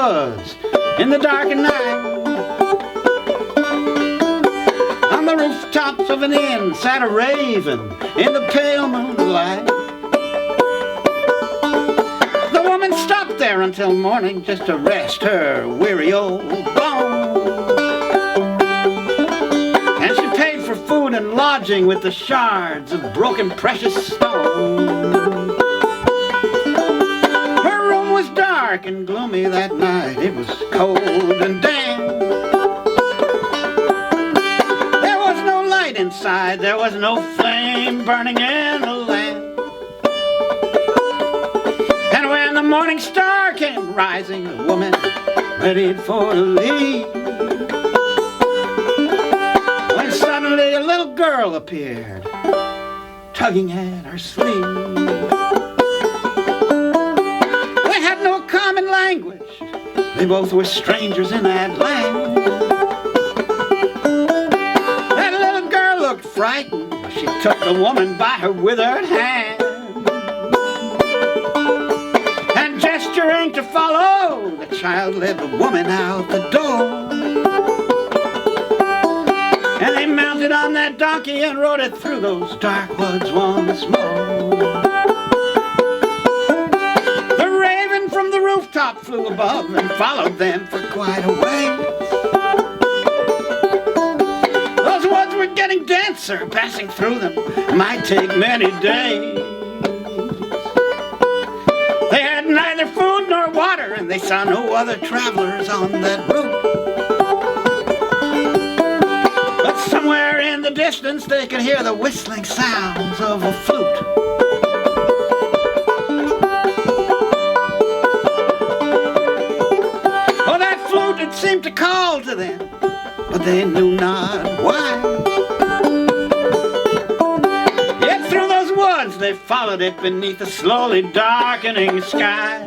woods in the darkened night. On the rooftops of an inn sat a raven in the pale moonlight. The woman stopped there until morning just to rest her weary old bones. And she paid for food and lodging with the shards of broken precious stone. Her room was dark and gloomy that night. It was cold and damp. There was no light inside. There was no flame burning in the lamp. And when the morning star came rising, the woman readied for to leave, when suddenly a little girl appeared, tugging at her sleeve. They had no common language. They both were strangers in that land. That little girl looked frightened. She took the woman by her withered hand, and gesturing to follow, the child led the woman out the door. And they mounted on that donkey and rode it through those dark woods once more. The raven from the rooftop flew above and followed them for quite a ways. Those woods were getting denser. Passing through them might take many days. They had neither food nor water, and they saw no other travelers on that route. But somewhere in the distance they could hear the whistling sounds of a flute. Oh, that flute, it seemed to call to them, but they knew not why. Yet through those woods they followed it beneath the slowly darkening sky.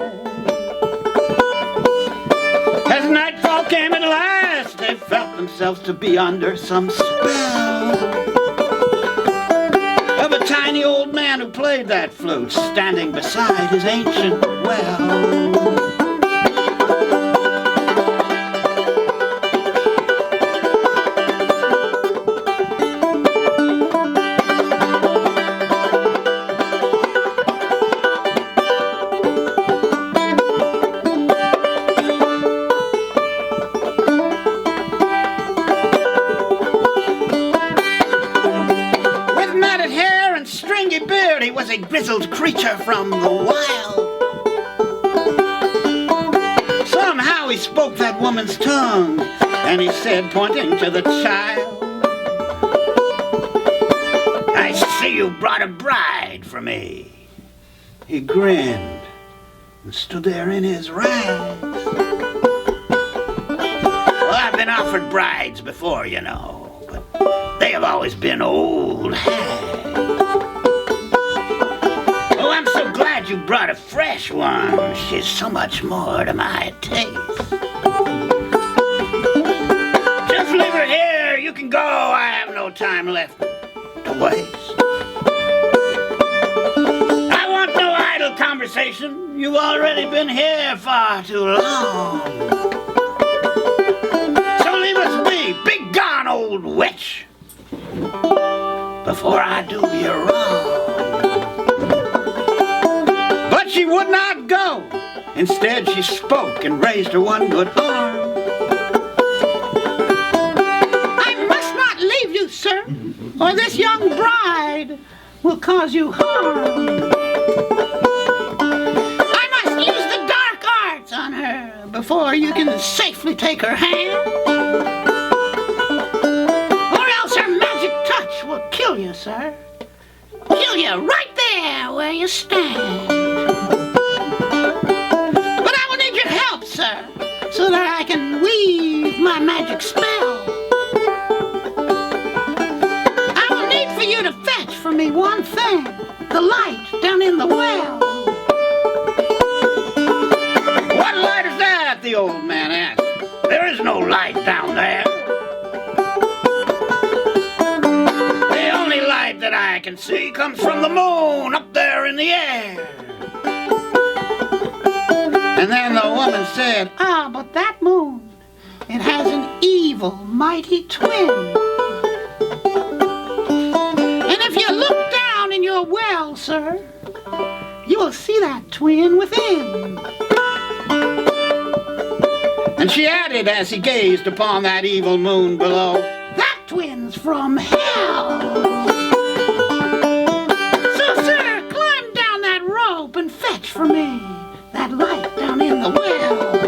As nightfall came at last, they felt themselves to be under some spell of a tiny old man who played that flute, standing beside his ancient well. He was a grizzled creature from the wild. Somehow he spoke that woman's tongue, and he said, pointing to the child, "I see you brought a bride for me." He grinned and stood there in his rags. Well, I've been offered brides before, you know, but they have always been old hags. You brought a fresh one. She's so much more to my taste. Just leave her here. You can go. I have no time left to waste. I want no idle conversation. You've already been here far too long. So leave us be. Be gone, old witch, before I do you wrong. But she would not go. Instead she spoke and raised her one good arm. "I must not leave you, sir, or this young bride will cause you harm. I must use the dark arts on her before you can safely take her hand. Or else her magic touch will kill you, sir. Kill you right there where you stand. But I will need your help, sir, so that I can weave my magic spell. I will need for you to fetch for me one thing, the light down in the well." "What light is that?" the old man asked. "There is no light down there. The only light that I can see comes from the moon up there in the air. And then the woman said, Ah, but that moon, it has an evil, mighty twin. And if you look down in your well, sir, you will see that twin within. and she added as he gazed upon that evil moon below, That twin's from hell. So, sir, climb down that rope and fetch for me that light down in the well.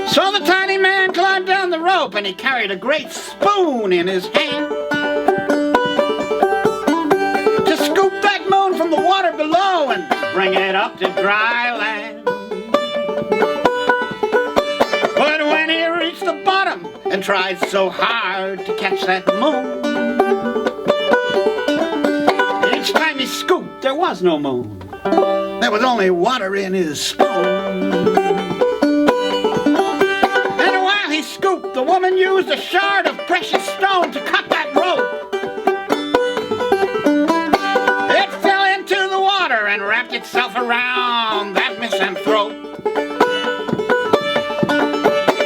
So the tiny man climbed down the rope, and he carried a great spoon in his hand to scoop that moon from the water below and bring it up to dry land. But when he reached the bottom and tried so hard to catch that moon, each time he scooped, there was no moon. There was only water in his spoon. The woman used a shard of precious stone to cut that rope. It fell into the water and wrapped itself around that misanthrope.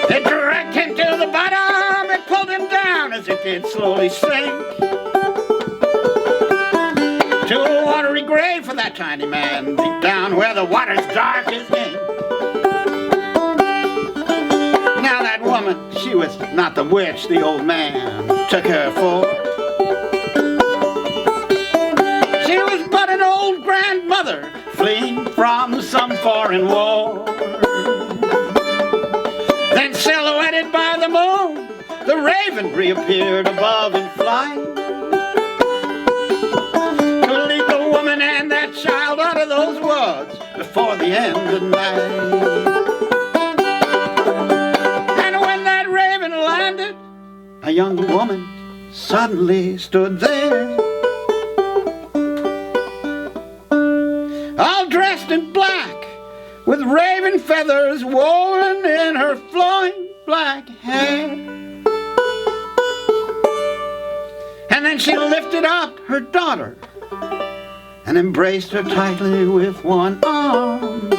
It dragged him to the bottom, it pulled him down as it did slowly sink to a watery grave for that tiny man, deep down where the water's dark as ink. Now that woman, she was not the witch the old man took her for. She was but an old grandmother fleeing from some foreign war. Then silhouetted by the moon, the raven reappeared above in flight to lead the woman and that child out of those woods before the end of night. A young woman suddenly stood there, all dressed in black, with raven feathers woven in her flowing black hair. And then she lifted up her daughter and embraced her tightly with one arm,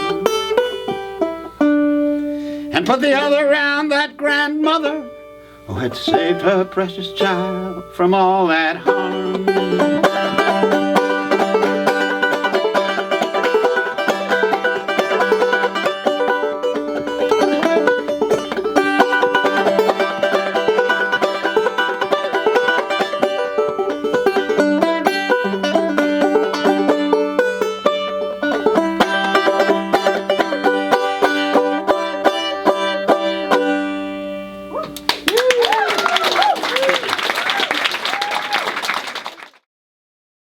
and put the other round that grandmother who had saved her precious child from all that harm.